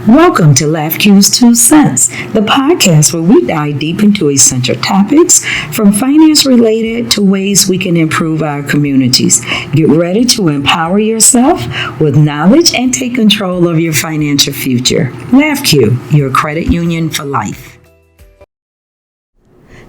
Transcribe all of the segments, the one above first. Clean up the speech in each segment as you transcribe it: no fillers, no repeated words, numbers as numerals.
Welcome to LAFQ's 2 Cents, the podcast where we dive deep into essential topics from finance related to ways we can improve our communities. Get ready to empower yourself with knowledge and take control of your financial future. LAFQ, your credit union for life.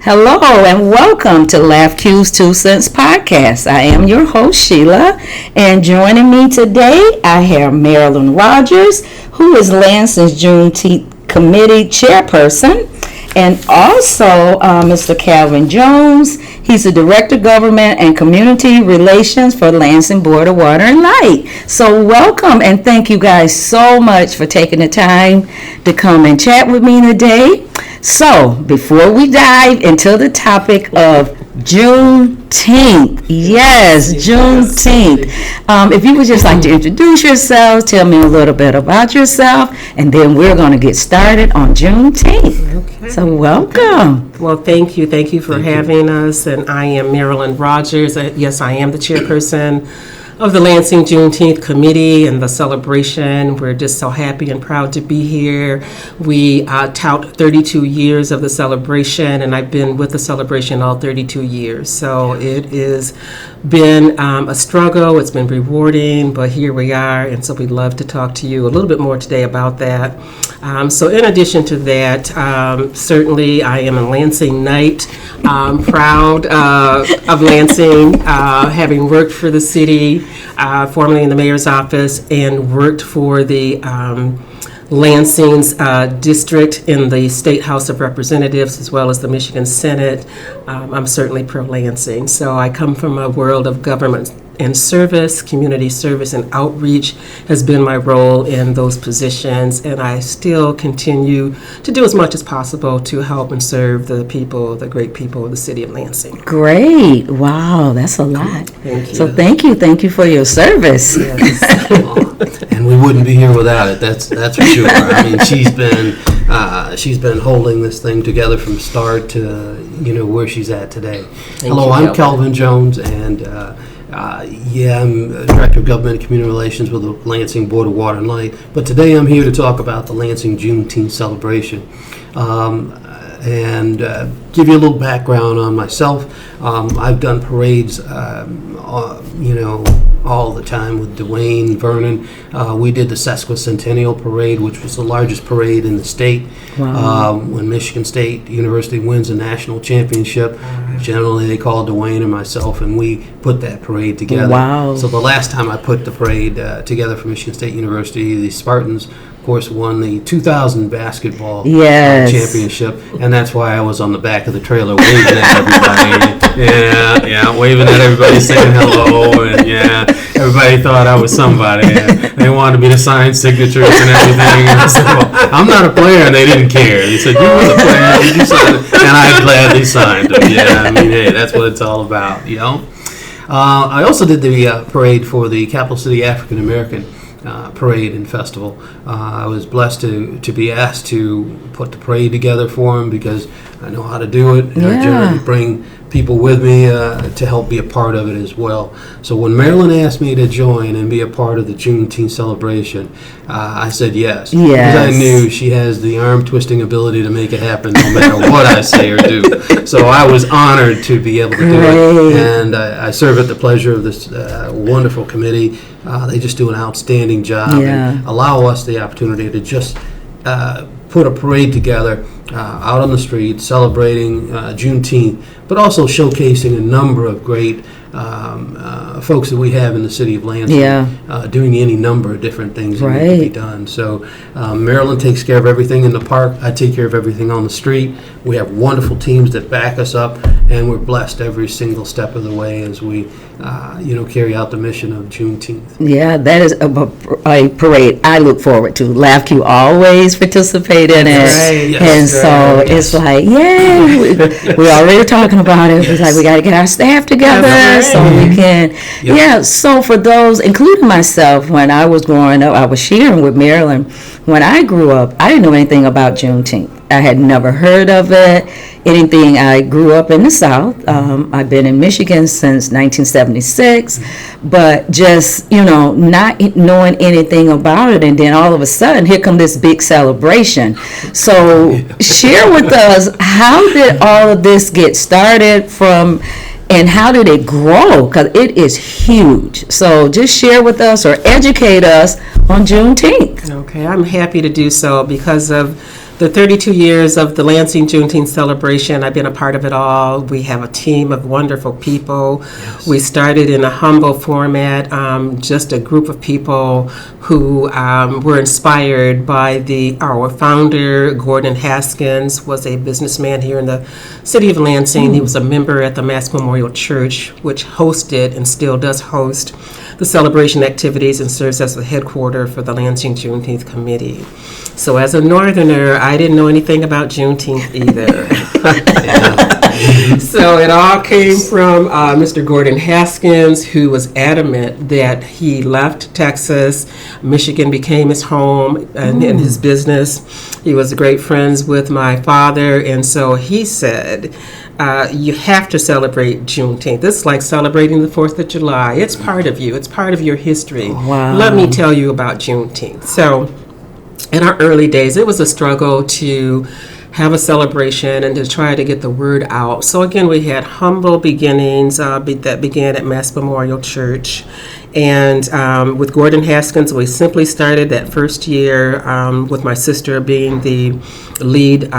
Hello and welcome to LAFQ's 2 Cents podcast. I am your host, Shelia, and joining me today, I have Marilyn Rogers, who is Lansing's Juneteenth Committee Chairperson, and also Mr. Calvin Jones. He's the Director of Government and Community Relations for Lansing Board of Water and Light. So welcome and thank you guys so much for taking the time to come and chat with me today. So, before we dive into the topic of Juneteenth, yes, Juneteenth. If you would just like to introduce yourselves, tell me a little bit about yourself, and then we're going to get started on Juneteenth. Okay. So, welcome. Okay. Well, thank you. Thank you for having us. And I am Marilyn Rogers. Yes, I am the chairperson of the Lansing Juneteenth Committee and the celebration. We're just so happy and proud to be here. We tout 32 years of the celebration, and I've been with the celebration all 32 years. So it has been a struggle. It's been rewarding, but here we are, and so we'd love to talk to you a little bit more today about that. So in addition to that, certainly I am a Lansing Knight, proud of Lansing, having worked for the city, formerly in the mayor's office, and worked for the Lansing's district in the State House of Representatives as well as the Michigan Senate. I'm certainly pro-Lansing. So I come from a world of government and service, community service and outreach has been my role in those positions, and I still continue to do as much as possible to help and serve the people, the great people of the city of Lansing. Great. Wow, that's a lot. Thank you. So thank you for your service. Yes. And we wouldn't be here without it. That's for sure. I mean, she's been holding this thing together from start to where she's at today. Hello, I'm Calvin Jones, and I'm Director of Government and Community Relations with the Lansing Board of Water and Light. But today I'm here to talk about the Lansing Juneteenth Celebration. And give you a little background on myself. I've done parades, all the time with Dwayne Vernon. We did the Sesquicentennial Parade, which was the largest parade in the state. Wow. When Michigan State University wins a national championship, generally they call Dwayne and myself, and we put that parade together. Wow. So the last time I put the parade together for Michigan State University, the Spartans, of course, won the 2000 basketball championship, and that's why I was on the back of the trailer waving at everybody. Waving at everybody, saying hello, and everybody thought I was somebody. They wanted me to sign signatures and everything. And I said, well, I'm not a player, and they didn't care. They said, you were the player, did you sign it? And I gladly signed them. Hey, that's what it's all about, I also did the parade for the Capital City African American parade and festival. I was blessed to be asked to put the parade together for them because I know how to do it, and I generally bring people with me to help be a part of it as well. So when Marilyn asked me to join and be a part of the Juneteenth celebration, I said yes. Because I knew she has the arm-twisting ability to make it happen no matter what I say or do. So I was honored to be able to do it. And I serve at the pleasure of this wonderful committee. They just do an outstanding job and allow us the opportunity to just put a parade together out on the street celebrating Juneteenth, but also showcasing a number of great folks that we have in the city of Lansing doing any number of different things that need to be done. So Marilyn takes care of everything in the park. I take care of everything on the street. We have wonderful teams that back us up, and we're blessed every single step of the way as we carry out the mission of Juneteenth. Yeah, that is a parade I look forward to. LAFQ always participate in it. It's like, we're already talking about it. It's like we got to get our staff together so we can. So for those, including myself, when I was growing up, I was sharing with Marilyn, when I grew up, I didn't know anything about Juneteenth. I had never heard of it. Anything. I grew up in the South. I've been in Michigan since 1976, but just, not knowing anything about it. And then all of a sudden, here come this big celebration. So share with us, how did all of this get started from, and how did it grow? Because it is huge. So just share with us or educate us on Juneteenth. Okay, I'm happy to do so because of the 32 years of the Lansing Juneteenth celebration. I've been a part of it all. We have a team of wonderful people. Yes. We started in a humble format, just a group of people who were inspired by our founder, Gordon Haskins, was a businessman here in the city of Lansing. He was a member at the Mass Memorial Church, which hosted and still does host the celebration activities and serves as the headquarters for the Lansing Juneteenth Committee. So as a Northerner, I didn't know anything about Juneteenth either. So it all came from Mr. Gordon Haskins, who was adamant that he left Texas. Michigan became his home and his business. He was great friends with my father, and so he said, you have to celebrate Juneteenth. It's like celebrating the 4th of July. It's part of you. It's part of your history. Wow. Let me tell you about Juneteenth. So in our early days, it was a struggle to have a celebration and to try to get the word out. So again, we had humble beginnings that began at Mass Memorial Church. And with Gordon Haskins, we simply started that first year with my sister being the lead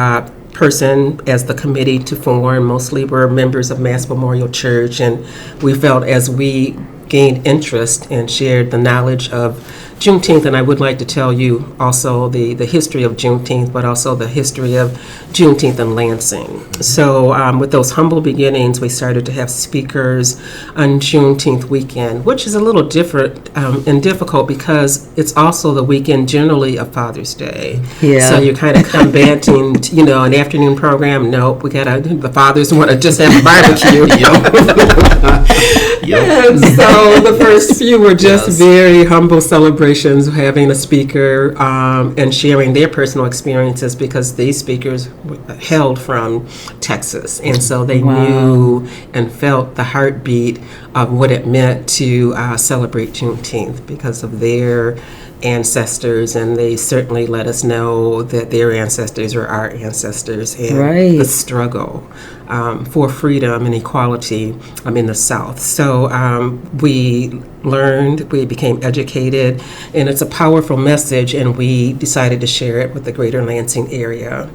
person as the committee to form. Mostly were members of Mass Memorial Church, and we felt as we gained interest and shared the knowledge of Juneteenth, and I would like to tell you also the history of Juneteenth, but also the history of Juneteenth in Lansing. So with those humble beginnings, we started to have speakers on Juneteenth weekend, which is a little different and difficult because it's also the weekend generally of Father's Day. Yeah. So you're kind of combating, an afternoon program. Nope, the fathers want to just have a barbecue. Yep. So the first few were just very humble celebrations, having a speaker and sharing their personal experiences because these speakers hailed from Texas. And so they knew and felt the heartbeat of what it meant to celebrate Juneteenth because of their ancestors, and they certainly let us know that their ancestors were our ancestors and the struggle for freedom and equality in the South. So we learned, we became educated, and it's a powerful message, and we decided to share it with the greater Lansing area.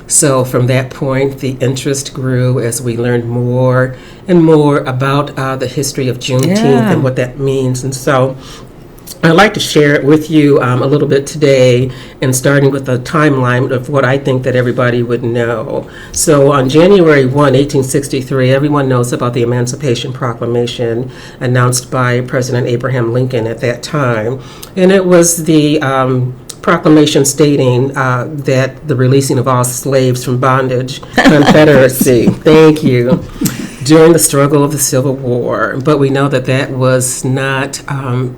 So from that point, the interest grew as we learned more and more about the history of Juneteenth and what that means. And so I'd like to share it with you a little bit today, and starting with a timeline of what I think that everybody would know. So on January 1, 1863, everyone knows about the Emancipation Proclamation announced by President Abraham Lincoln at that time. And it was the proclamation stating that the releasing of all slaves from bondage, Confederacy. Thank you. During the struggle of the Civil War, but we know that was not,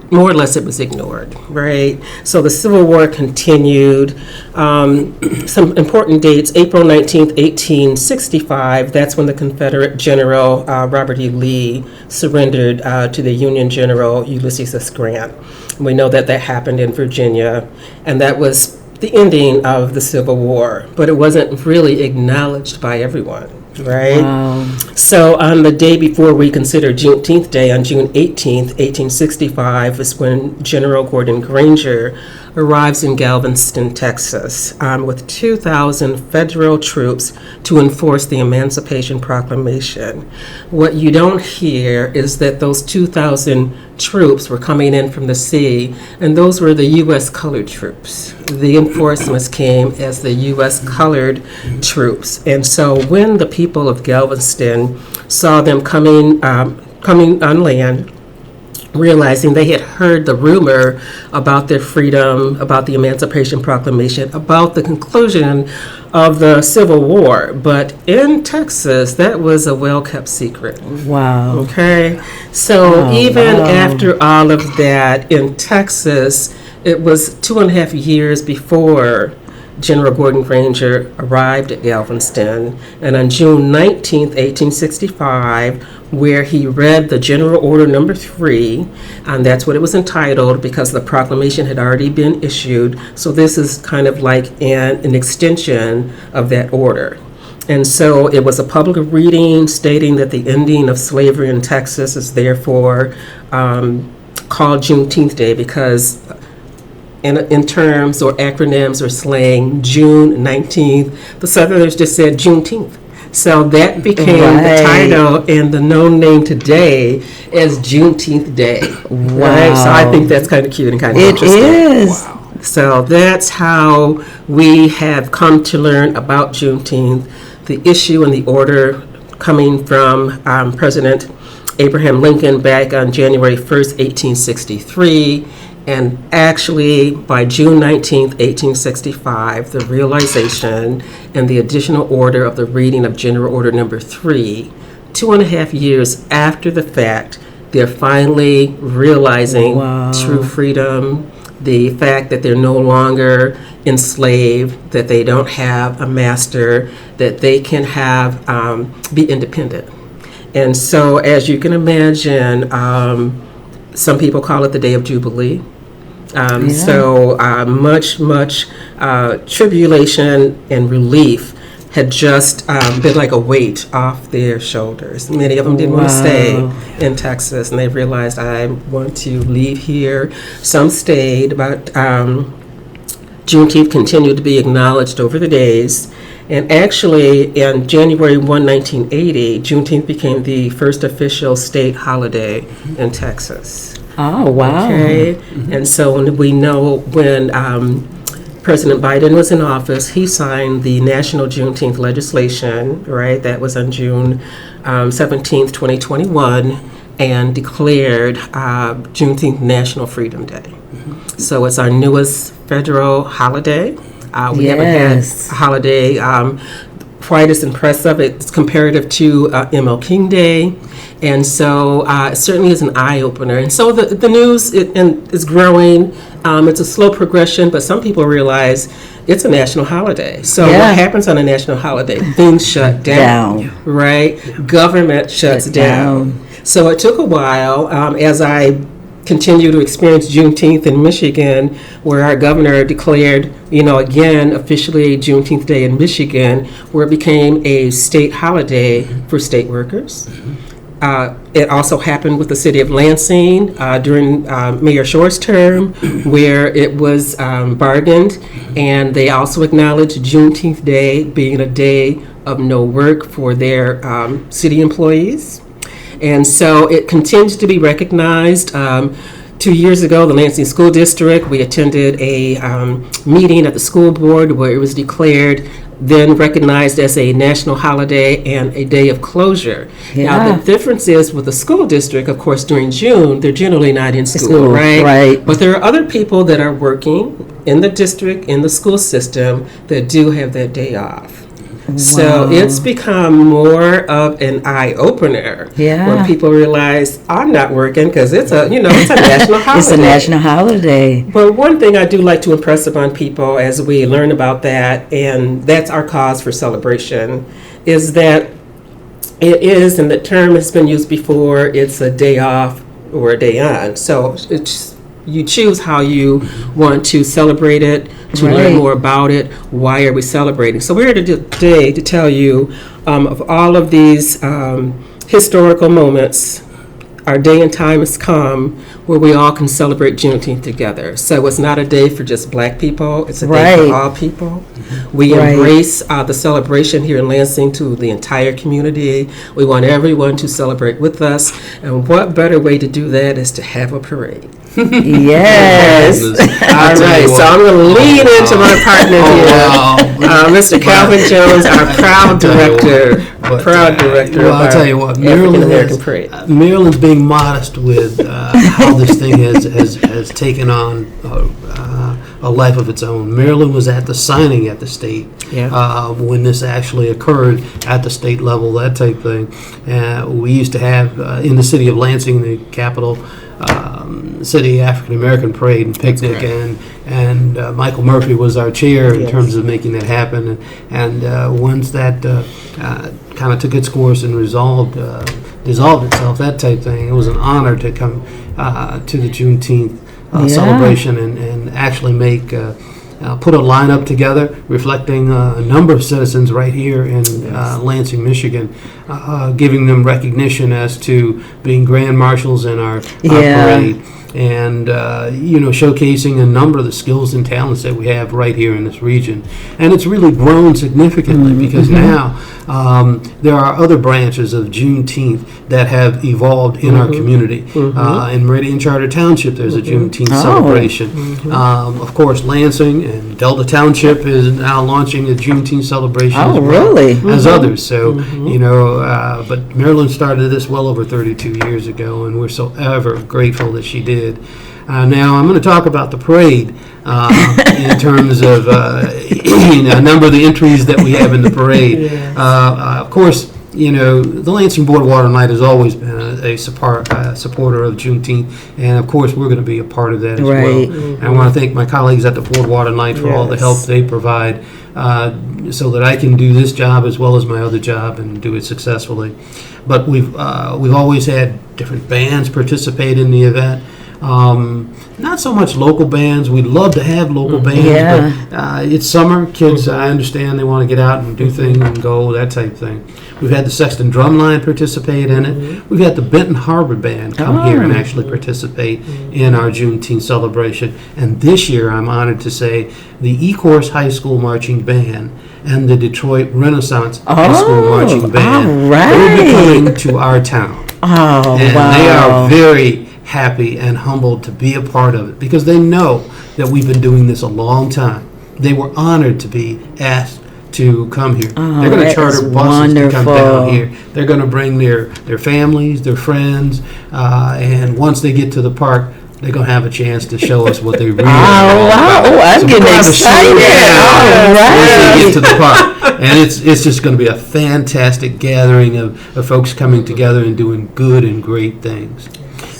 more or less it was ignored, right? So the Civil War continued. Some important dates, April 19th, 1865, that's when the Confederate General Robert E. Lee surrendered to the Union General Ulysses S. Grant. And we know that happened in Virginia, and that was the ending of the Civil War, but it wasn't really acknowledged by everyone. Right? Wow. So on the day before we consider Juneteenth Day, on June 18th, 1865, is when General Gordon Granger arrives in Galveston, Texas, with 2,000 federal troops to enforce the Emancipation Proclamation. What you don't hear is that those 2,000 troops were coming in from the sea, and those were the U.S. colored troops. The enforcements came as the U.S. colored troops. And so when the people of Galveston saw them coming on land, realizing they had heard the rumor about their freedom, about the Emancipation Proclamation, about the conclusion of the Civil War. But in Texas, that was a well-kept secret. Wow. Okay? So after all of that, in Texas, it was 2.5 years before General Gordon Granger arrived at Galveston, and on June 19th, 1865, where he read the General Order Number 3, and that's what it was entitled because the proclamation had already been issued. So this is kind of like an extension of that order. And so it was a public reading stating that the ending of slavery in Texas is therefore called Juneteenth Day because in terms or acronyms or slang, June 19th, the Southerners just said Juneteenth. So that became the title and the known name today as Juneteenth Day. Wow. Right? So I think that's kind of cute and kind of interesting. It is. Wow. So that's how we have come to learn about Juneteenth, the issue and the order coming from President Abraham Lincoln back on January 1st, 1863. And actually, by June 19th, 1865, the realization and the additional order of the reading of General Order Number 3, 2.5 years after the fact, they're finally realizing true freedom, the fact that they're no longer enslaved, that they don't have a master, that they can have be independent. And so, as you can imagine, some people call it the Day of Jubilee. So much tribulation and relief had just been like a weight off their shoulders. Many of them didn't want to stay in Texas, and they realized, I want to leave here. Some stayed, but Juneteenth continued to be acknowledged over the days. And actually, in January 1, 1980, Juneteenth became the first official state holiday in Texas. Oh, wow. Okay, and so we know when President Biden was in office, he signed the National Juneteenth legislation, right? That was on June 17th, 2021, and declared Juneteenth National Freedom Day. So it's our newest federal holiday. We haven't had a holiday quite as impressive. It's comparative to ML King Day. And so it certainly is an eye-opener. And so the news is growing. It's a slow progression, but some people realize it's a national holiday. So what happens on a national holiday? Things shut down. Right? Government shuts down. So it took a while as I continue to experience Juneteenth in Michigan, where our governor declared, again, officially Juneteenth Day in Michigan, where it became a state holiday for state workers. It also happened with the city of Lansing during Mayor Shore's term, where it was bargained, and they also acknowledged Juneteenth Day being a day of no work for their city employees. And so it continues to be recognized. 2 years ago, the Lansing School District, we attended a meeting at the school board where it was declared, then recognized as a national holiday and a day of closure. Now, the difference is with the school district, of course, during June, they're generally not in school, right? But there are other people that are working in the district, in the school system, that do have that day off. So it's become more of an eye-opener when people realize I'm not working because it's a national holiday. It's a national holiday. But one thing I do like to impress upon people as we learn about that, and that's our cause for celebration, is that it is, and the term has been used before, it's a day off or a day on. So you choose how you want to celebrate it, to learn more about it. Why are we celebrating? So we're here today to tell you of all of these historical moments. Our day and time has come where we all can celebrate Juneteenth together. So it's not a day for just Black people. It's a day for all people. We embrace the celebration here in Lansing to the entire community. We want everyone to celebrate with us. And what better way to do that is to have a parade. Yes. All right, so I'm going to lean into my partner here, Mr. Calvin Jones, our proud director. Well, I'll tell you what, Maryland's being modest with how this thing has taken on a life of its own. Maryland was at the signing at the state when this actually occurred at the state level, that type thing. We used to have in the city of Lansing, the capital city, African American parade and picnic, and Michael Murphy was our chair in terms of making that happen. And once that kind of took its course and dissolved itself, that type thing, it was an honor to come to the Juneteenth celebration and actually put a lineup together reflecting a number of citizens right here in Lansing, Michigan, giving them recognition as to being grand marshals in our parade, and showcasing a number of the skills and talents that we have right here in this region. And it's really grown significantly because now there are other branches of Juneteenth that have evolved in our community. In Meridian Charter Township, there's a Juneteenth celebration. Of course, Lansing and Delta Township is now launching a Juneteenth celebration as others. So, but Marilyn started this well over 32 years ago, and we're so ever grateful that she did. Now, I'm going to talk about the parade in terms of a number of the entries that we have in the parade. Of course, the Lansing Board of Water and Light has always been a supporter of Juneteenth, and of course, we're going to be a part of that as well. And I want to thank my colleagues at the Board of Water and Light for all the help they provide so that I can do this job as well as my other job and do it successfully. But we've always had different bands participate in the event. Not so much local bands. We'd love to have local bands, but it's summer. Kids, I understand they want to get out and do things and go, that type of thing. We've had the Sexton Drumline participate in it. We've had the Benton Harbor Band come here and actually participate in our Juneteenth celebration. And this year, I'm honored to say, the Ecorse High School Marching Band and the Detroit Renaissance High School Marching Band will be coming to our town. They are very happy and humbled to be a part of it because they know that we've been doing this a long time. They were honored to be asked to come here. They're going to charter buses to come down here. They're going to bring their families, their friends, and once they get to the park, they're going to have a chance to show us what they really are. I'm getting excited. Once they get to the park. And it's just going to be a fantastic gathering of folks coming together and doing good and great things.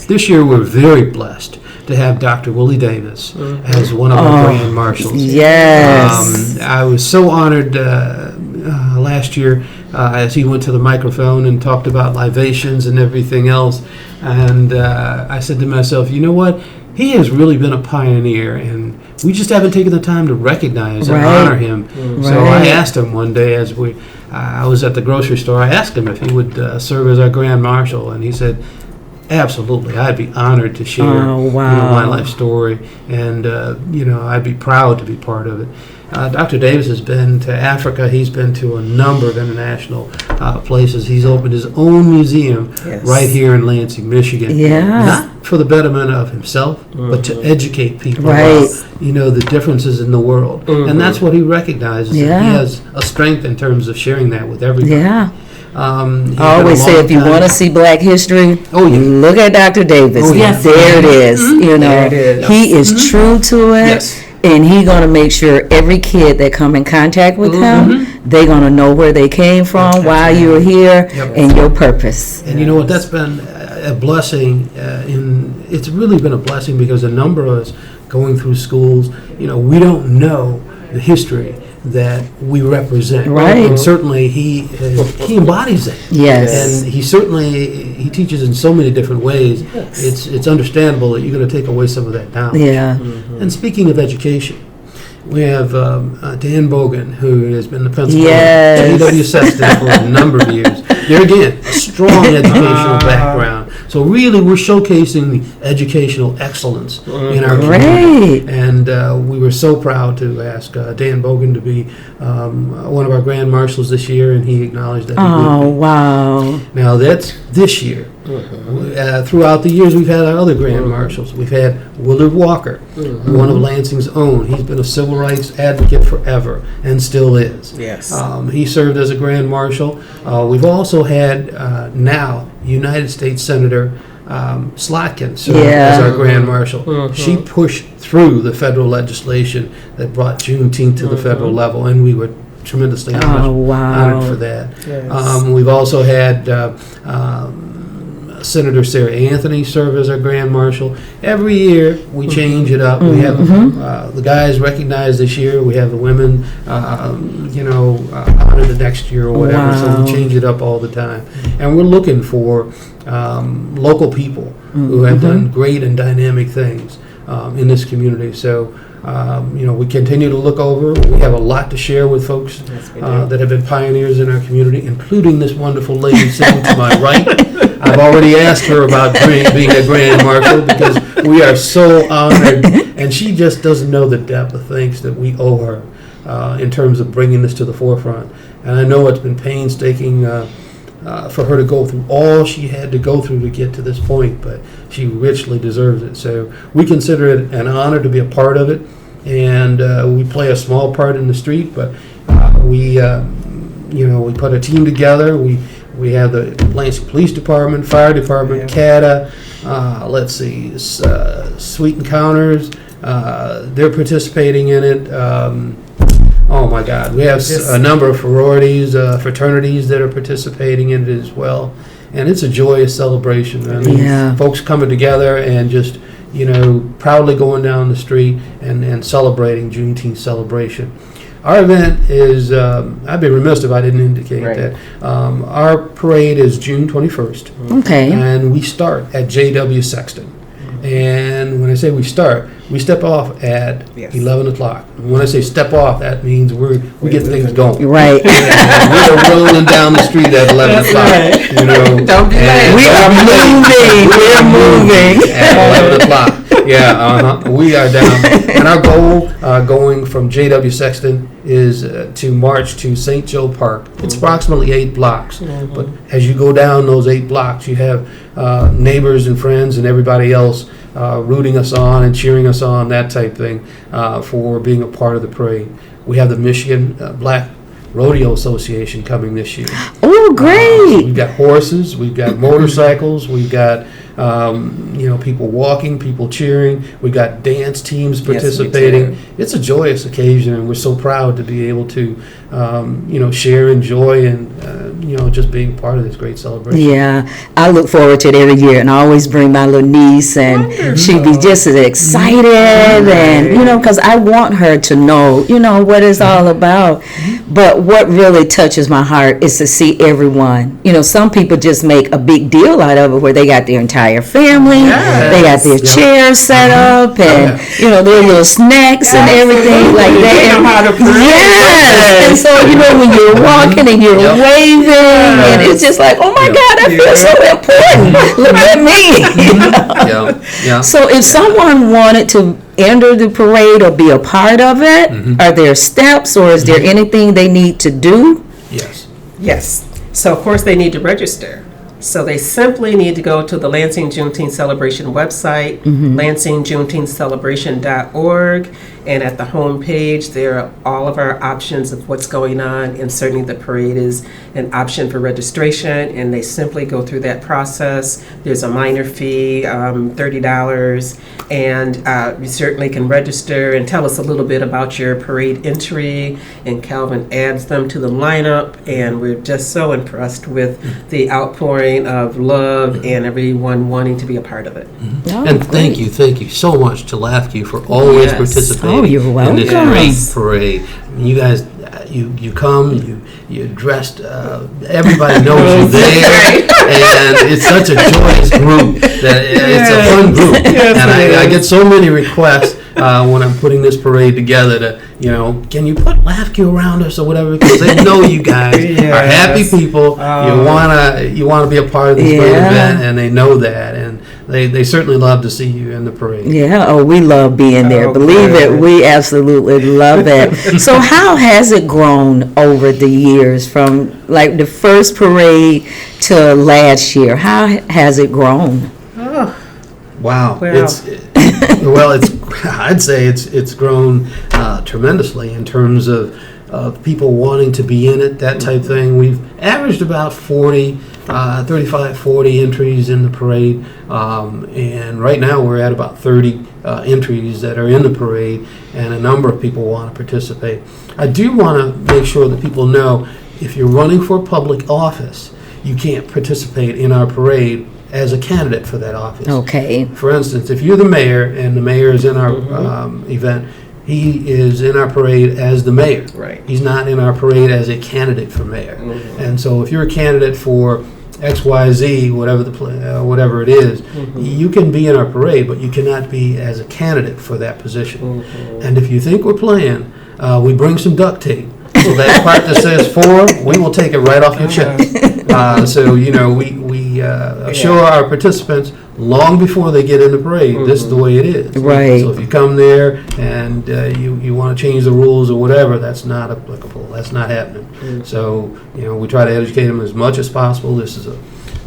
This year, we're very blessed to have Dr. Willie Davis as one of our grand marshals. Yes. I was so honored last year as he went to the microphone and talked about libations and everything else. And I said to myself, you know what? He has really been a pioneer, and we just haven't taken the time to recognize and honor him. So I asked him one day as I was at the grocery store, I asked him if he would serve as our grand marshal, and he said, absolutely, I'd be honored to share my life story, and I'd be proud to be part of it. Dr. Davis has been to Africa. He's been to a number of international places. He's opened his own museum right here in Lansing, Michigan. Not for the betterment of himself, but to educate people about the differences in the world. And that's what he recognizes. And he has a strength in terms of sharing that with everybody. I always say if you want to see Black history, look at Dr. Davis. There it is. There it is. He is true to it, and he's going to make sure every kid that come in contact with him, they're going to know where they came from, why you're here, and your purpose. And you know what? That's been a blessing. It's really been a blessing because a number of us going through schools, we don't know the history that we represent, and certainly he embodies it. And he teaches in so many different ways. It's understandable that you're going to take away some of that knowledge. And speaking of education, we have Dan Bogan, who has been the principal at E.W. Sexton for a number of years. There again, a strong educational background. So really, we're showcasing the educational excellence in our community. And we were so proud to ask Dan Bogan to be one of our grand marshals this year, and he acknowledged that he would be. Now, that's this year. Throughout the years, we've had our other grand marshals. We've had Willard Walker, one of Lansing's own. He's been a civil rights advocate forever and still is. He served as a grand marshal. We've also had now United States Senator Slotkin served as our Grand Marshal. She pushed through the federal legislation that brought Juneteenth to the federal level, and we were tremendously honored for that. Yes. We've also had Senator Sarah Anthony serve as our Grand Marshal. Every year we change it up. We have the guys recognized this year. We have the women, honored the next year or whatever. So we change it up all the time. And we're looking for local people who have done great and dynamic things in this community. So we continue to look over. We have a lot to share with folks that have been pioneers in our community, including this wonderful lady sitting to my right. I've already asked her about being a Grand Marshal because we are so honored, and she just doesn't know the depth of thanks that we owe her in terms of bringing this to the forefront. And I know it's been painstaking for her to go through all she had to go through to get to this point, but she richly deserves it. So we consider it an honor to be a part of it, and we play a small part in the street, but we put a team together. We have the Lansing Police Department, Fire Department, CATA, Sweet Encounters. They're participating in it. Oh my God, we have a number of fraternities that are participating in it as well. And it's a joyous celebration. I mean, folks coming together and just, proudly going down the street and celebrating Juneteenth celebration. Our event is, I'd be remiss if I didn't indicate that. Our parade is June 21st. Okay. And we start at J.W. Sexton. And when I say we start, we step off at 11 o'clock. And when I say step off, that means we get things going. Right. We're rolling down the street at 11 o'clock. Right. Don't be late. We're moving. At 11 o'clock. We are down. And our goal going from J.W. Sexton is to march to St. Joe Park. It's approximately 8 blocks. But as you go down those 8 blocks, you have neighbors and friends and everybody else rooting us on and cheering us on, that type thing, for being a part of the parade. We have the Michigan Black Rodeo Association coming this year. Oh, great! We've got horses, we've got motorcycles, we've got people walking, people cheering. We've got dance teams participating. It's a joyous occasion, and we're so proud to be able to, share and joy and, just being part of this great celebration. Yeah, I look forward to it every year, and I always bring my little niece, and she'd be just as excited, and, because I want her to know, what it's all about. But what really touches my heart is to see everyone. Some people just make a big deal out of it, where they got their entire family, they got their chairs set up, and their little snacks and everything like that. And so when you're walking and you're waving, and it's just like, oh my God, I feel so important. Look at me. So if someone wanted to enter the parade or be a part of it, are there steps, or is there anything they need to do? Yes. So, of course, they need to register. So they simply need to go to the Lansing Juneteenth Celebration website, lansingJuneteenthCelebration.org, and at the home page there are all of our options of what's going on, and certainly the parade is an option for registration, and they simply go through that process. There's a minor fee, $30, and you certainly can register and tell us a little bit about your parade entry, and Calvin adds them to the lineup, and we're just so impressed with the outpouring of love and everyone wanting to be a part of it. And thank you so much to LAFCU for always participating in this great parade. You guys, you come, you're dressed, everybody knows you're there, and it's such a joyous group that it's a fun group. And I get so many requests when I'm putting this parade together to, can you put LAFCU around us or whatever, because they know you guys are happy people. You wanna be a part of this great event, and they know that, and they certainly love to see you in the parade. We love being there. Believe it, we absolutely love it. So how has it grown over the years, from like the first parade to last year? How has it grown? Wow. I'd say it's grown tremendously in terms of people wanting to be in it, that type thing. We've averaged about 40 35, 40 entries in the parade, and right now we're at about 30 entries that are in the parade, and a number of people want to participate. I do want to make sure that people know, if you're running for public office, you can't participate in our parade as a candidate for that office. Okay. For instance, if you're the mayor and the mayor is in our event, he is in our parade as the mayor. Right. He's not in our parade as a candidate for mayor. And so if you're a candidate for XYZ, whatever it is, you can be in our parade, but you cannot be as a candidate for that position. And if you think we're playing, we bring some duct tape. So that part that says for, we will take it right off your chest. So, we assure our participants long before they get in the parade, this is the way it is. Right. So if you come there and you want to change the rules or whatever, that's not applicable. That's not happening. So, we try to educate them as much as possible. This is a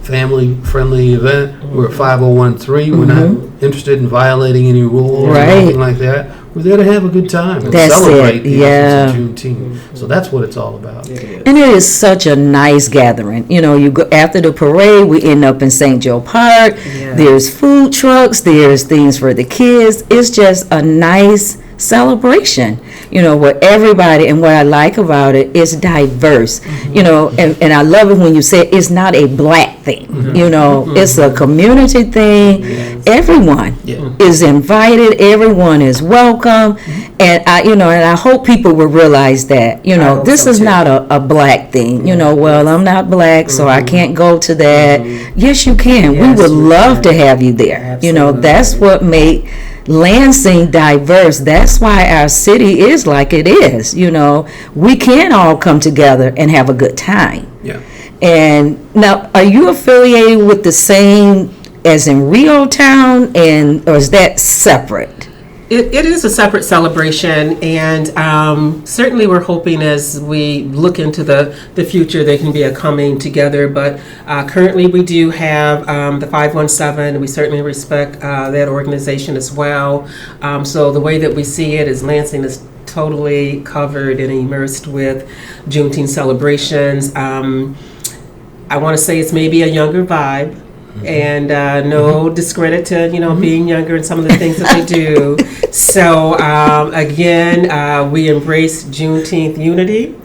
family-friendly event. We're a 501(c)(3). We're not interested in violating any rules or anything like that. We're there to have a good time and celebrate the essence of Juneteenth. So that's what it's all about. And it is such a nice gathering. You go after the parade, we end up in St. Joe Park. There's food trucks. There's things for the kids. It's just a nice celebration, where everybody, and what I like about it is diverse, and I love it when you say it's not a black thing, it's a community thing. Everyone is invited, everyone is welcome, and I hope people will realize that, this is not a black thing, well, I'm not black, so I can't go to that. Yes, you can. We would love to have you there. That's what made Lansing diverse. That's why our city is like it is. We can all come together and have a good time. Yeah. And now, are you affiliated with the same as in Rio Town, or is that separate? It is a separate celebration, and certainly we're hoping as we look into the future there can be a coming together, but currently we do have the 517. We certainly respect that organization as well. So the way that we see it is Lansing is totally covered and immersed with Juneteenth celebrations. I want to say it's maybe a younger vibe. And no discredit to being younger and some of the things that they do. So again, we embrace Juneteenth unity.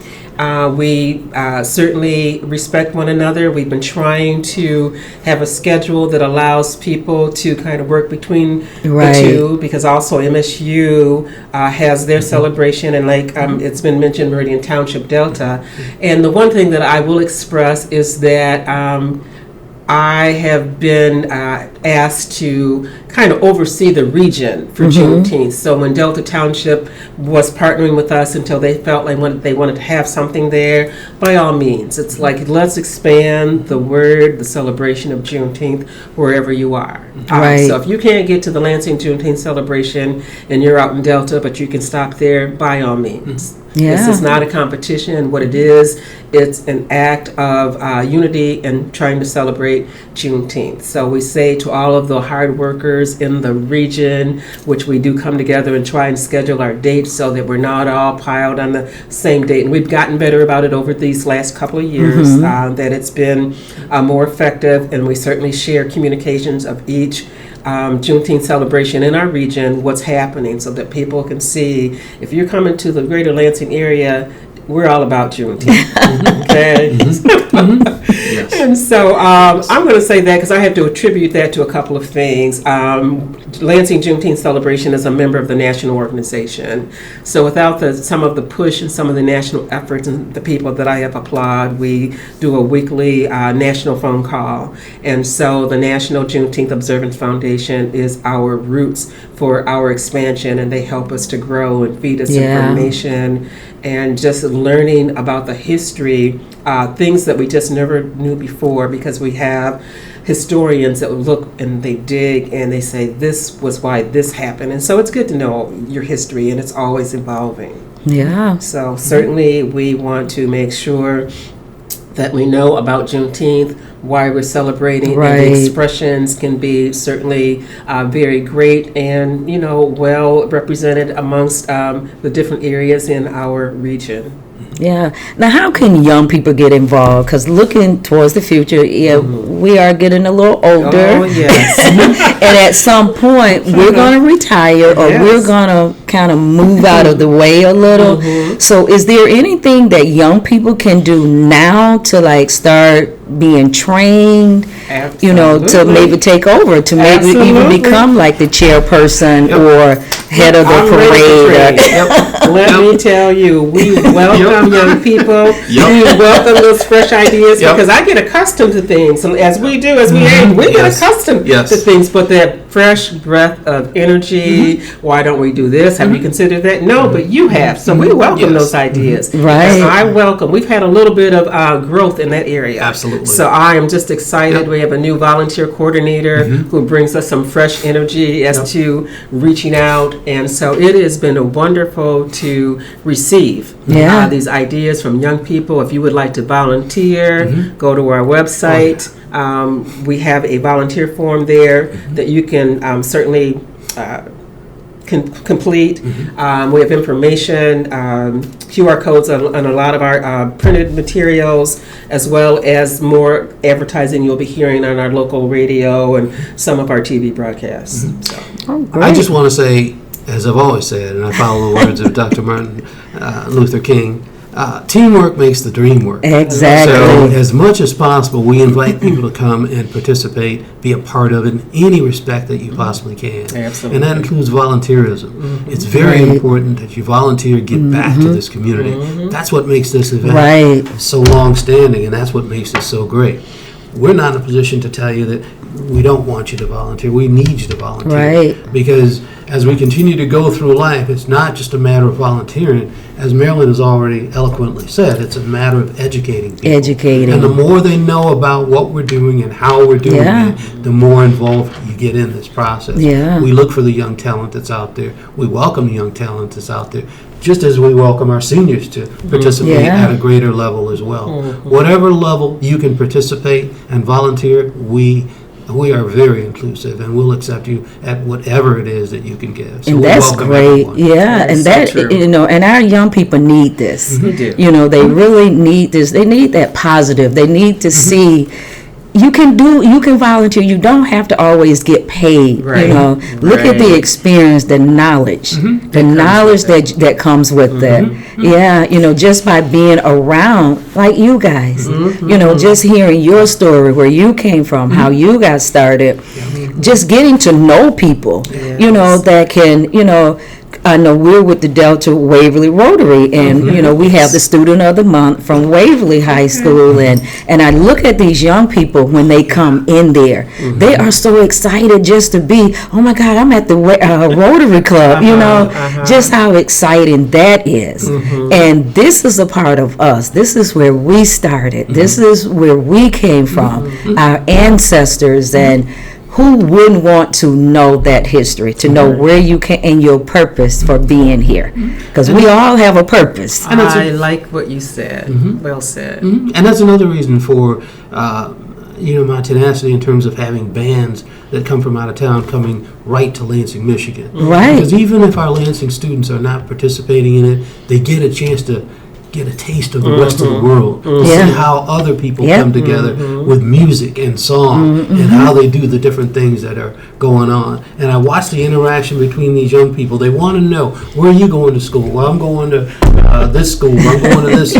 We certainly respect one another. We've been trying to have a schedule that allows people to kind of work between the two, because also MSU has their celebration, and like it's been mentioned, Meridian Township Delta. And the one thing that I will express is that I have been asked to kind of oversee the region for Juneteenth. So when Delta Township was partnering with us until they felt like they wanted to have something there, by all means, it's like, let's expand the celebration of Juneteenth wherever you are. So if you can't get to the Lansing Juneteenth celebration and you're out in Delta, but you can stop there, by all means. This is not a competition. What it is, it's an act of unity and trying to celebrate Juneteenth. So we say to all of the hard workers in the region, which we do come together and try and schedule our dates so that we're not all piled on the same date. And we've gotten better about it over these last couple of years, that it's been more effective, and we certainly share communications of each Juneteenth celebration in our region, what's happening, so that people can see, if you're coming to the greater Lansing area, we're all about Juneteenth. Okay? And so I'm going to say that because I have to attribute that to a couple of things. Lansing Juneteenth Celebration is a member of the national organization. So without some of the push and some of the national efforts and the people that I have applaud, we do a weekly national phone call. And so the National Juneteenth Observance Foundation is our roots for our expansion, and they help us to grow and feed us information and just learning about the history, things that we just never knew before, because we have historians that look and they dig and they say, this was why this happened. And so it's good to know your history, and it's always evolving. So certainly we want to make sure that we know about Juneteenth, why we're celebrating, and the expressions can be certainly very great and, well represented amongst the different areas in our region. Yeah. Now, how can young people get involved? Because looking towards the future, we are getting a little older. Oh, yes. And at some point, we're going to retire or we're going to kind of move out of the way a little. So is there anything that young people can do now to like start being trained, to maybe take over, to maybe even become like the chairperson or head of the parade? Let me tell you, we welcome young people. We welcome those fresh ideas because I get accustomed to things. And as we do, as we age, we get accustomed to things. But that fresh breath of energy, why don't we do this? Have you considered that? No, but you have. So we welcome those ideas. Right. I welcome. We've had a little bit of growth in that area. Absolutely. So I am just excited. We have a new volunteer coordinator who brings us some fresh energy as to reaching out. And so it has been wonderful to receive these ideas from young people. If you would like to volunteer, go to our website. We have a volunteer form there that you can certainly complete. We have information, QR codes on a lot of our printed materials, as well as more advertising you'll be hearing on our local radio and some of our TV broadcasts. I just want to say, as I've always said, and I follow the words of Dr. Martin Luther King, teamwork makes the dream work. Exactly. So as much as possible, we invite people to come and participate, be a part of it in any respect that you possibly can. Absolutely. And that includes volunteerism. It's very important that you volunteer, give back to this community. That's what makes this event so long-standing, and that's what makes it so great. We're not in a position to tell you that we don't want you to volunteer. We need you to volunteer. Right. Because as we continue to go through life, it's not just a matter of volunteering. As Marilyn has already eloquently said, it's a matter of educating people. And the more they know about what we're doing and how we're doing it, the more involved you get in this process. We look for the young talent that's out there. We welcome the young talent that's out there, just as we welcome our seniors to participate at a greater level as well. Whatever level you can participate and volunteer, we are very inclusive, and we'll accept you at whatever it is that you can give. So and that's great. Everyone. And that so and our young people need this. They do. They really need this. They need that positive. They need to see. You can volunteer. You don't have to always get paid. Look at the experience, the knowledge, the knowledge that comes with that. Just by being around, like you guys, just hearing your story, where you came from, how you got started, just getting to know people, that can, I know we're with the Delta Waverly Rotary, and we have the Student of the Month from Waverly High School, and I look at these young people when they come in there. They are so excited just to be, oh my God, I'm at the Rotary Club, just how exciting that is. And this is a part of us. This is where we started. This is where we came from, our ancestors, and who wouldn't want to know that history, to know where you can and your purpose for being here? Because we all have a purpose. I like what you said. Well said. And that's another reason for my tenacity in terms of having bands that come from out of town coming right to Lansing, Michigan. Right. Because even if our Lansing students are not participating in it, they get a chance to get a taste of the rest of the world, to see how other people come together with music and song, and how they do the different things that are going on. And I watch the interaction between these young people. They want to know, where are you going to school? Well, I'm going to this school. I'm going to this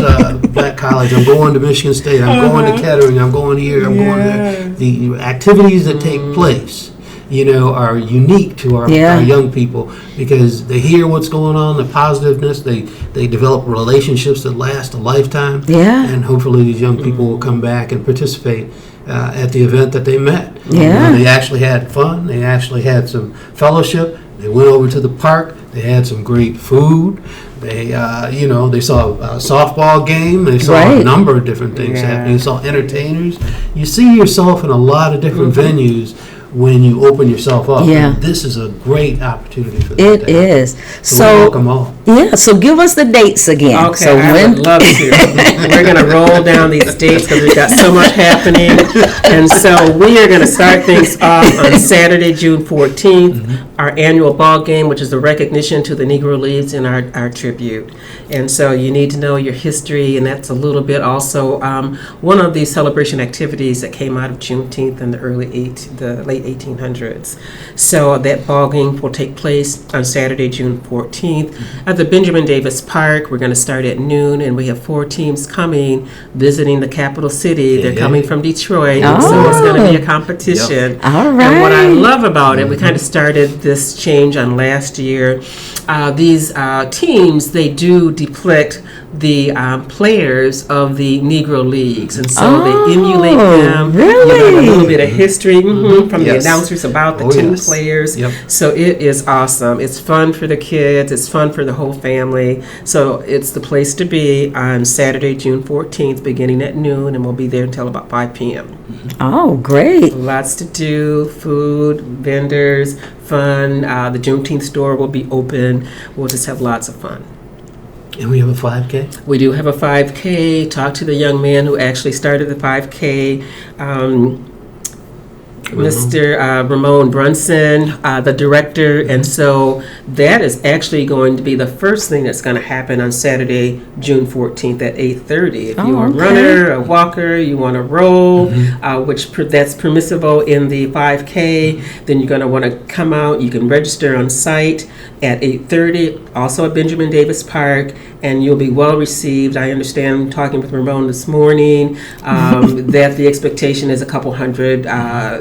black college. I'm going to Michigan State. I'm going to Kettering. I'm going here. I'm going there. The activities that take place are unique to our young people, because they hear what's going on, the positiveness. They develop relationships that last a lifetime. And hopefully these young people will come back and participate at the event that they met. They actually had fun. They actually had some fellowship. They went over to the park. They had some great food. They, they saw a softball game. They saw a number of different things happening. They saw entertainers. You see yourself in a lot of different venues when you open yourself up. Yeah. And this is a great opportunity for that. It is. So we welcome all. Yeah, so give us the dates again. Okay, so I would love to. We're going to roll down these dates because we've got so much happening. And so we are going to start things off on Saturday, June 14th, our annual ball game, which is the recognition to the Negro Leagues and our tribute. And so you need to know your history, and that's a little bit also one of the celebration activities that came out of Juneteenth in the late 1800s. So that ball game will take place on Saturday, June 14th at the Benjamin Davis Park. We're going to start at noon, and we have 4 teams coming, visiting the capital city. They're coming from Detroit, and so it's going to be a competition. Yep. All right. And what I love about it, we kind of started this change on last year. These teams, they do depict the players of the Negro Leagues, and so they emulate them. Really? You know, a little bit of history from the announcers about the two players. Yep. So it is awesome. It's fun for the kids. It's fun for the whole family. So it's the place to be on Saturday, June 14th, beginning at noon, and we'll be there until about 5 p.m. Oh, great. Lots to do, food, vendors, fun. The Juneteenth store will be open. We'll just have lots of fun. And we have a 5K? We do have a 5K. Talk to the young man who actually started the 5K. Mr. Ramon Brunson, the director, and so that is actually going to be the first thing that's going to happen on Saturday, June 14th at 8:30. If you're a runner, a walker, you want to roll, that's permissible in the 5K, then you're going to want to come out. You can register on site at 8:30, also at Benjamin Davis Park, and you'll be well received. I understand, talking with Ramon this morning, that the expectation is a couple hundred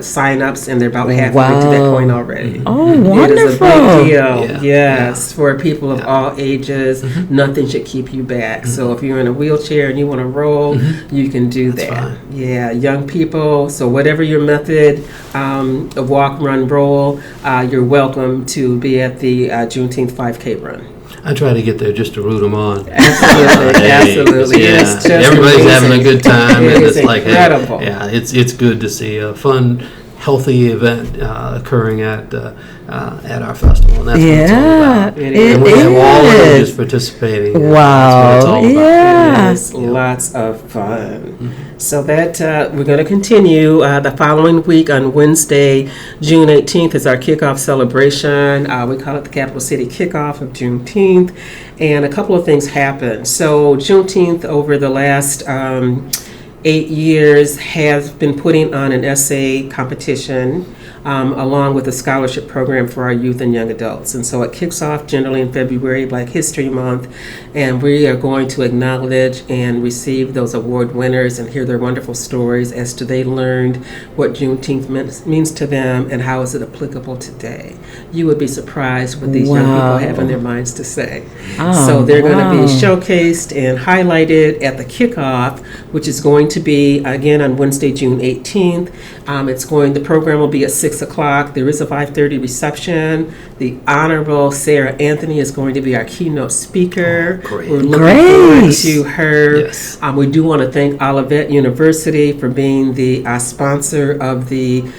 sign-ups, and they're about halfway to that point already. Oh, wonderful. It is a big deal, yes, for people of all ages. Nothing should keep you back. So if you're in a wheelchair and you want to roll, you can do that. Fine. Yeah, young people, so whatever your method of walk, run, roll, you're welcome to be at the Juneteenth 5K run. I try to get there just to root them on. Absolutely, absolutely. Yeah. It is just Everybody's amazing. having a good time, It and is it's like, incredible. it's good to see a fun, healthy event occurring at our festival, and that's what it's all about. And we have all ages participating. Wow. That's what it's all about. Yeah. It's lots of fun. So that we're going to continue the following week on Wednesday, June 18th is our kickoff celebration. We call it the Capital City Kickoff of Juneteenth, and a couple of things happen. So Juneteenth over the last 8 years has been putting on an essay competition along with a scholarship program for our youth and young adults. And so it kicks off generally in February, Black History Month, and we are going to acknowledge and receive those award winners and hear their wonderful stories as to they learned what Juneteenth means to them and how is it applicable today. You would be surprised what these young people have in their minds to say. So they're going to be showcased and highlighted at the kickoff, which is going to be, again, on Wednesday, June 18th. The program will be at 6 o'clock. There is a 5:30 reception. The Honorable Sarah Anthony is going to be our keynote speaker. Great. We're looking forward to her. Yes. We do want to thank Olivet University for being the sponsor of the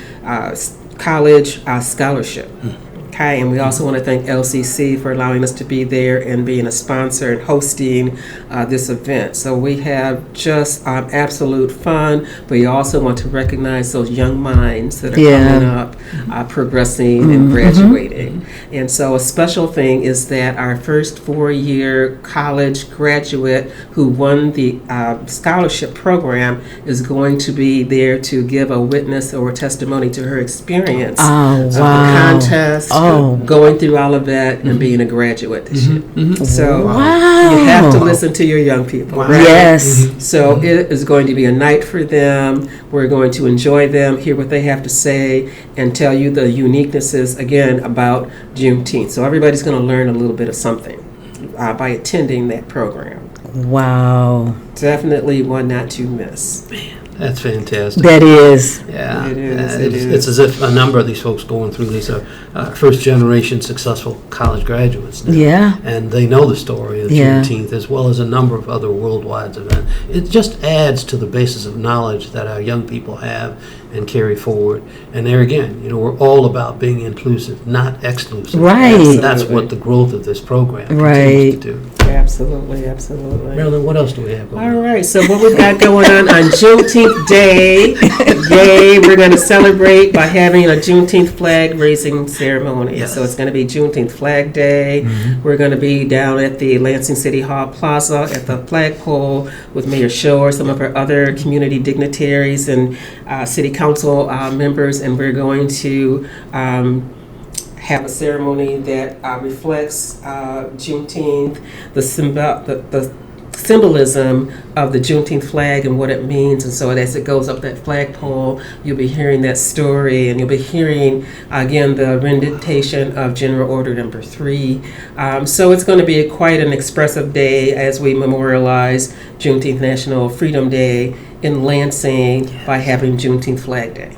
college scholarship. Okay, and we also want to thank LCC for allowing us to be there and being a sponsor and hosting this event. So we have just absolute fun, but we also want to recognize those young minds that are coming up, progressing and graduating. And so a special thing is that our first 4-year college graduate who won the scholarship program is going to be there to give a witness or a testimony to her experience of the contest, going through all of that and being a graduate this year. So you have to listen to your young people. Right? Yes. So it is going to be a night for them. We're going to enjoy them, hear what they have to say, and tell you the uniquenesses, again, about Juneteenth. So everybody's going to learn a little bit of something by attending that program. Wow. Definitely one not to miss. Man, that's fantastic. That is. Yeah. It is. It's as if a number of these folks going through these are first-generation successful college graduates now. Yeah. And they know the story of Juneteenth as well as a number of other worldwide events. It just adds to the basis of knowledge that our young people have and carry forward. And there again, we're all about being inclusive, not exclusive. Right. That's what the growth of this program continues to do. Absolutely. Marilyn, what else do we have going on? All right, so what we've got going on Juneteenth Day, yay, we're going to celebrate by having a Juneteenth flag raising ceremony. Yes. So it's going to be Juneteenth Flag Day. Mm-hmm. We're going to be down at the Lansing City Hall Plaza at the flagpole with Mayor Shore, some of our other community dignitaries and city council members, and we're going to have a ceremony that reflects Juneteenth, the symbolism of the Juneteenth flag and what it means. And so as it goes up that flagpole, you'll be hearing that story, and you'll be hearing, again, the rendition of General Order Number 3. So it's going to be quite an expressive day as we memorialize Juneteenth National Freedom Day in Lansing by having Juneteenth Flag Day.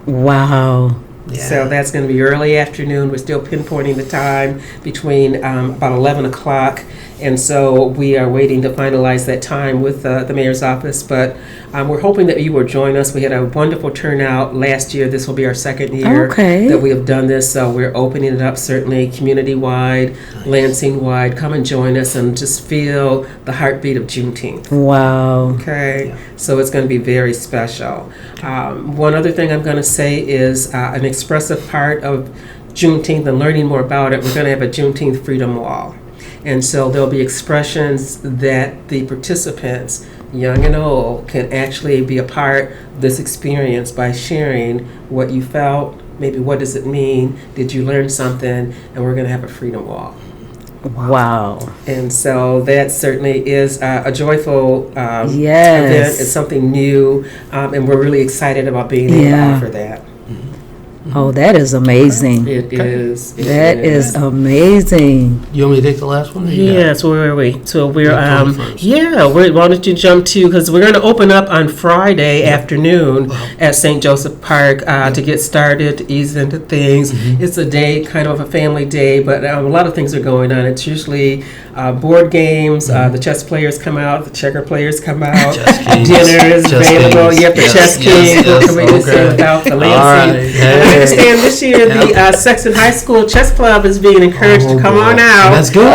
Wow. Yeah. So that's going to be early afternoon. We're still pinpointing the time between about 11 o'clock. And so we are waiting to finalize that time with the mayor's office. But we're hoping that you will join us. We had a wonderful turnout last year. This will be our second year that we have done this. So we're opening it up, certainly community-wide, Lansing-wide. Come and join us and just feel the heartbeat of Juneteenth. Wow. Okay, so it's going to be very special. One other thing I'm going to say is an expressive part of Juneteenth and learning more about it, we're going to have a Juneteenth Freedom Wall. And so there'll be expressions that the participants, young and old, can actually be a part of this experience by sharing what you felt, maybe what does it mean, did you learn something, and we're going to have a Freedom Wall. Wow. And so that certainly is a joyful event. It's something new, and we're really excited about being able to offer that. Oh, that is amazing. It is. That is amazing. You want me to take the last one? Yes, where are we? So we're, first. why don't you jump to, because we're going to open up on Friday afternoon at St. Joseph Park to get started, to ease into things. It's a day, kind of a family day, but a lot of things are going on. It's usually board games, the chess players come out, the checker players come out, dinner is available. You have the chess kings, what can we just say without the Lansing? I understand this year the Sexton High School Chess Club is being encouraged to come on out. That's good.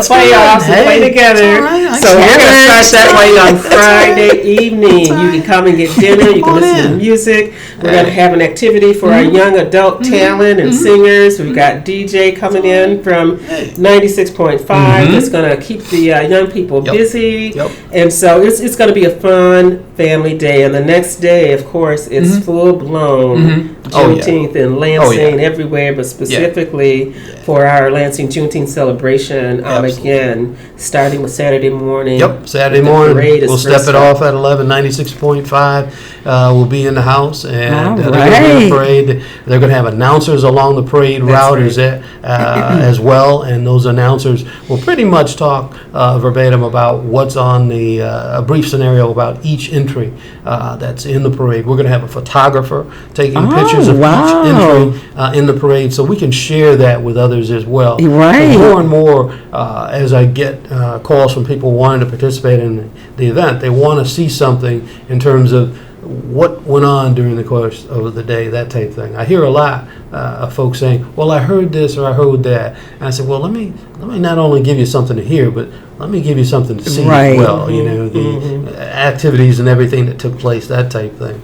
Playoffs and play together. So we're going to start that way on Friday evening. You can come and get dinner. You can listen to music. We're going to have an activity for our young adult talent and singers. We've got DJ coming in from 96.5. That's going to keep the young people busy. And so it's going to be a fun family day. And the next day, of course, it's full-blown Juneteenth in Lansing, everywhere, but specifically for our Lansing Juneteenth celebration. Again, starting with Saturday morning. Saturday morning. We'll step it off at 96.5. We'll be in the house, and they're going to be in the parade. They're going to have announcers along the parade route as well, and those announcers will pretty much talk verbatim about what's on the a brief scenario about each entry that's in the parade. We're going to have a photographer taking pictures of each entry in the parade, so we can share that with others as well. And more and more, as I get calls from people wanting to participate in the event, they want to see something in terms of what went on during the course of the day, that type of thing. I hear a lot of folks saying, well, I heard this or I heard that. And I said, well, let me not only give you something to hear, but let me give you something to see as well, the activities and everything that took place, that type of thing.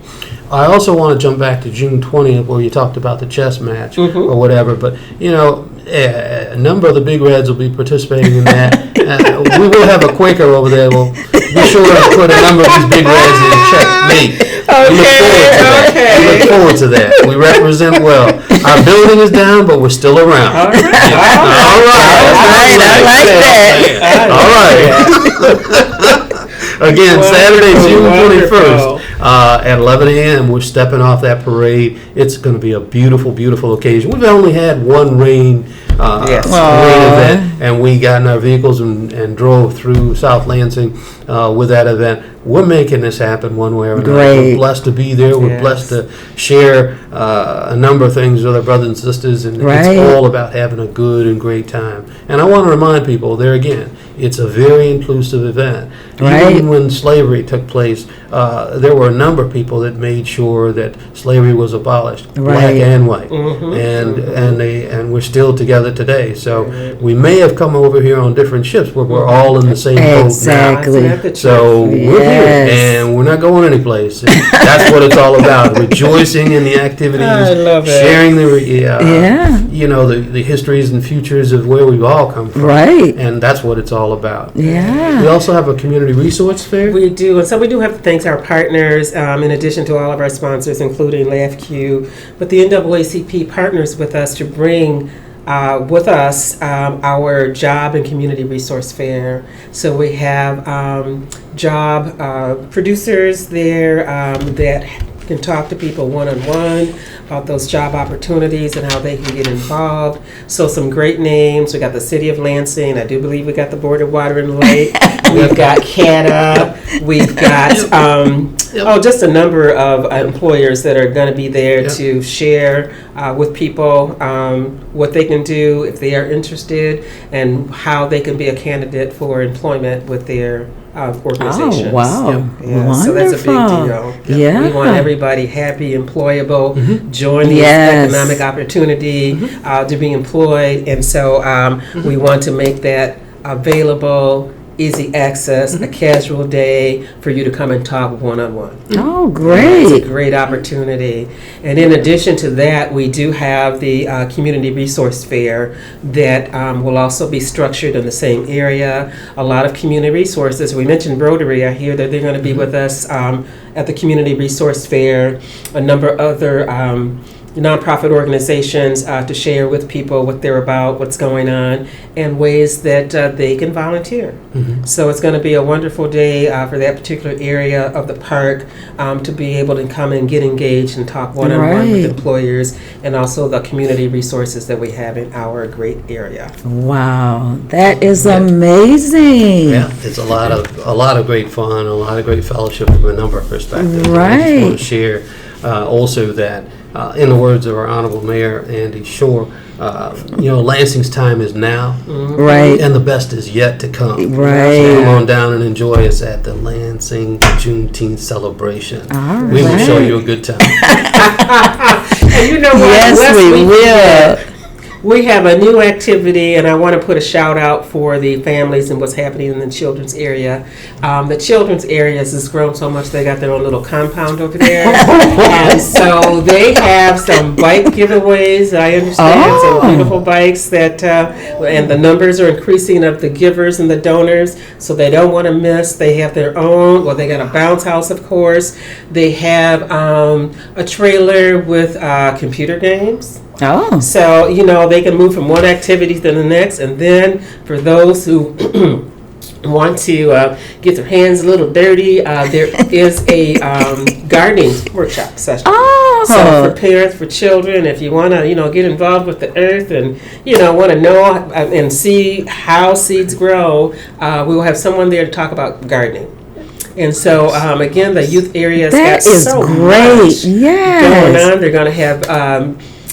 I also want to jump back to June 20th where you talked about the chess match or whatever, but, a number of the Big Reds will be participating in that. We will have a Quaker over there. We'll be sure to put a number of these Big Reds in checkmate. We look forward to that. We represent well. Our building is down, but we're still around. All right. Again, Saturday, June 21st. At 11 a.m., we're stepping off that parade. It's going to be a beautiful, beautiful occasion. We've only had one rain event, and we got in our vehicles and drove through South Lansing with that event. we're making this happen one way or another. Great. We're blessed to be there. We're blessed to share a number of things with our brothers and sisters, and it's all about having a good and great time. And I want to remind people there again, it's a very inclusive event. Even when slavery took place, there were a number of people that made sure that slavery was abolished, black and white, and we're still together today. So we may have come over here on different ships, but we're all in the same boat now. So we're here, and we're not going anyplace. And that's what it's all about: rejoicing in the activities, sharing the the histories and futures of where we've all come from. And that's what it's all about. We also have a community resource fair. We do, and so we do have to thank our partners, in addition to all of our sponsors, including LAFQ. But the NAACP partners with us to bring with us our job and community resource fair. So we have job producers there that can talk to people one-on-one about those job opportunities and how they can get involved. So some great names. We got the City of Lansing. I do believe we got the Board of Water and Lake. We've got CATA. We've got just a number of employers that are going to be there to share with people what they can do if they are interested and how they can be a candidate for employment with their organizations. Oh, wow. So that's a big deal. We want everybody happy, employable, join the economic opportunity to be employed. And so we want to make that available, easy access, a casual day for you to come and talk one-on-one. Oh, great. It's a great opportunity. And in addition to that, we do have the community resource fair that will also be structured in the same area. A lot of community resources. We mentioned Rotary. I hear that they're going to be with us at the community resource fair. A number of other nonprofit organizations to share with people what they're about, what's going on, and ways that they can volunteer. So it's going to be a wonderful day for that particular area of the park to be able to come and get engaged and talk one-on-one with employers and also the community resources that we have in our great area. Wow, that is amazing. Yeah, it's a lot of great fun, a lot of great fellowship from a number of perspectives. I just want to share also that in the words of our Honorable Mayor, Andy Shore, Lansing's time is now, and the best is yet to come. So come on down and enjoy us at the Lansing Juneteenth Celebration. We will show you a good time. And you know what? Yes, we will. We have a new activity, and I want to put a shout out for the families and what's happening in the children's area. The children's area has grown so much they got their own little compound over there. And so they have some bike giveaways. I understand some beautiful bikes that, and the numbers are increasing of the givers and the donors, so they don't want to miss. They have their own, well, they got a bounce house, of course. They have a trailer with computer games. So, they can move from one activity to the next. And then for those who want to get their hands a little dirty, there is a gardening workshop session. So for parents, for children, if you want to, get involved with the earth and, want to know and see how seeds grow, we will have someone there to talk about gardening. And so, again, the youth area's got so much going on. They're going to have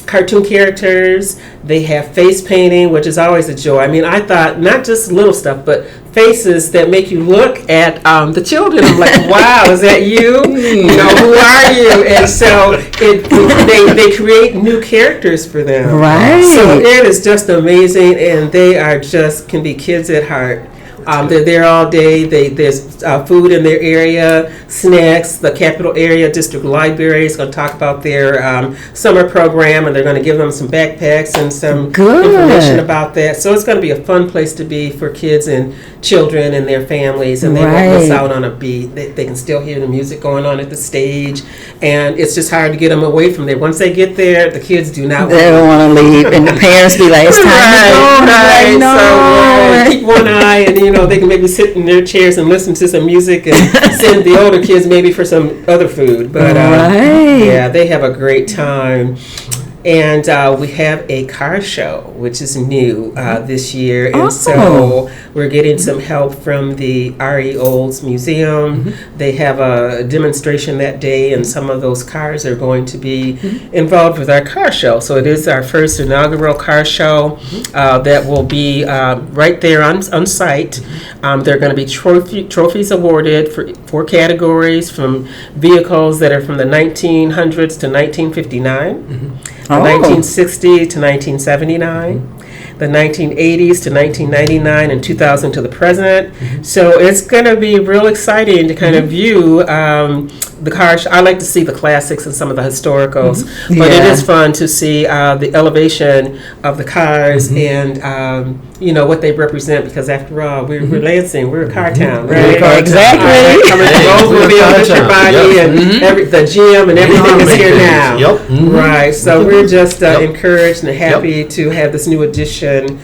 cartoon characters. They have face painting, which is always a joy. I mean, I thought not just little stuff, but faces that make you look at the children. I'm like, wow, is that you? Who are you? And so they create new characters for them. So it is just amazing, and they are can be kids at heart. They're there all day. There's food in their area, snacks. The Capital Area District Library is going to talk about their summer program, and they're going to give them some backpacks and some information about that. So it's going to be a fun place to be for kids and children and their families, and they won't miss out on a beat. They can still hear the music going on at the stage, and it's just hard to get them away from there. Once they get there, the kids do not They don't want to leave, and the parents be like, it's time to go. So keep one eye, and they can maybe sit in their chairs and listen to some music and send the older kids maybe for some other food. But they have a great time. And we have a car show, which is new this year. And so we're getting some help from the R.E. Olds Museum. They have a demonstration that day, and some of those cars are going to be involved with our car show. So it is our first inaugural car show that will be right there on site. There are going to be trophies awarded for 4 categories, from vehicles that are from the 1900s to 1959. 1960 to 1979, the 1980s to 1999, and 2000 to the present. So it's going to be real exciting to kind of view the cars. I like to see the classics and some of the historicals, but it is fun to see the elevation of the cars and what they represent, because after all, we're Lansing, we're a car town, right? Exactly. Everybody and the gym and everything is here now. Right. So we're just encouraged and happy to have this new addition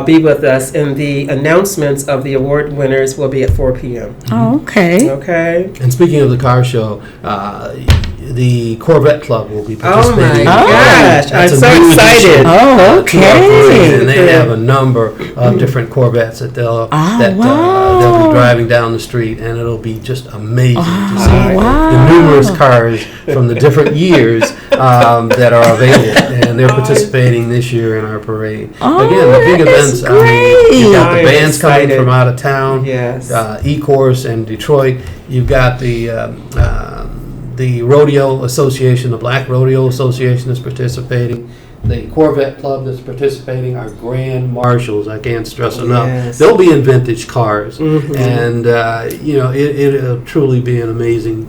be with us, and the announcements of the award winners will be at 4 p.m. Okay. And speaking of the car show, the Corvette Club will be participating. Oh my gosh, I'm so excited. And they have a number of different Corvettes that they'll be driving down the street, and it'll be just amazing to see the numerous cars from the different years that are available, and they're participating this year in our parade. Again, the big events, you've got the bands coming from out of town, E-Course and Detroit. You've got the Rodeo Association, the Black Rodeo Association is participating. The Corvette Club that's participating, our Grand Marshals, I can't stress enough. They'll be in vintage cars, and it'll truly be an amazing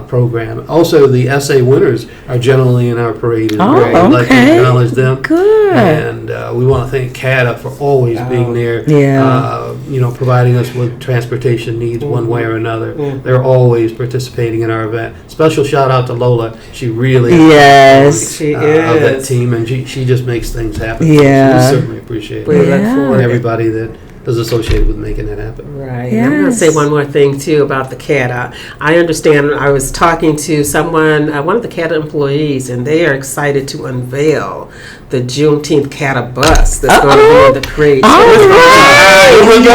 program. Also, the SA winners are generally in our parade as well. I'd like to acknowledge them. Good. And we want to thank CATA for always being there, providing us with transportation needs one way or another. They're always participating in our event. Special shout out to Lola. She really is of that team, and she just makes things happen. So we certainly appreciate it. And everybody that is associated with making that happen. Right. I'm going to say one more thing, too, about the CATA. I understand, I was talking to someone, one of the CATA employees, and they are excited to unveil the Juneteenth CATA bus that's going to be in the parade. All right. Here we go.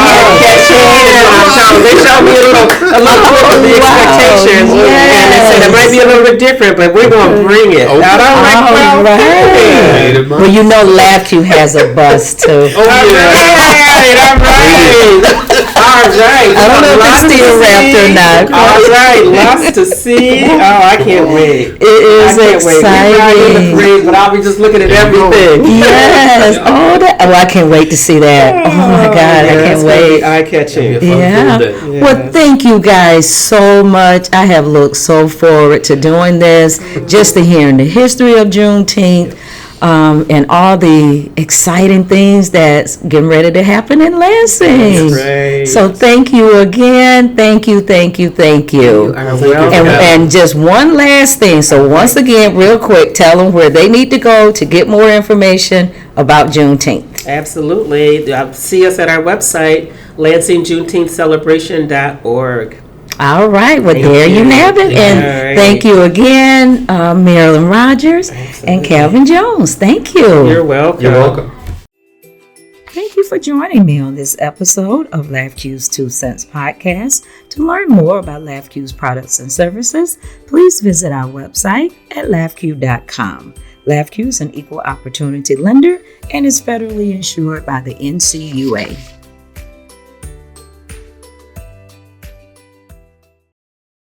They showed me a little bit of the expectations. And they said it might be a little bit different, but we're going to bring it. Well, LabQ has a bus, too. All right. I don't know if it's still wrapped or not. All right, lots to see. Oh, I can't wait. It is exciting. We're in the parade, but I'll be just looking at everything. Yes. I can't wait to see that. Oh my God, I can't wait. Eye-catching. Well, thank you guys so much. I have looked so forward to doing this, just to hearing the history of Juneteenth. And all the exciting things that's getting ready to happen in Lansing. So thank you again. Thank you. You are welcome. And just one last thing. So once again, real quick, tell them where they need to go to get more information about Juneteenth. Absolutely. See us at our website, LansingJuneteenthCelebration.org. All right. Well, there you have it. And thank you again, Marilyn Rogers and Calvin Jones. Thank you. You're welcome. You're welcome. Thank you for joining me on this episode of LabQ's 2 Cents Podcast. To learn more about LabQ's products and services, please visit our website at labq.com. LabQ is an equal opportunity lender and is federally insured by the NCUA.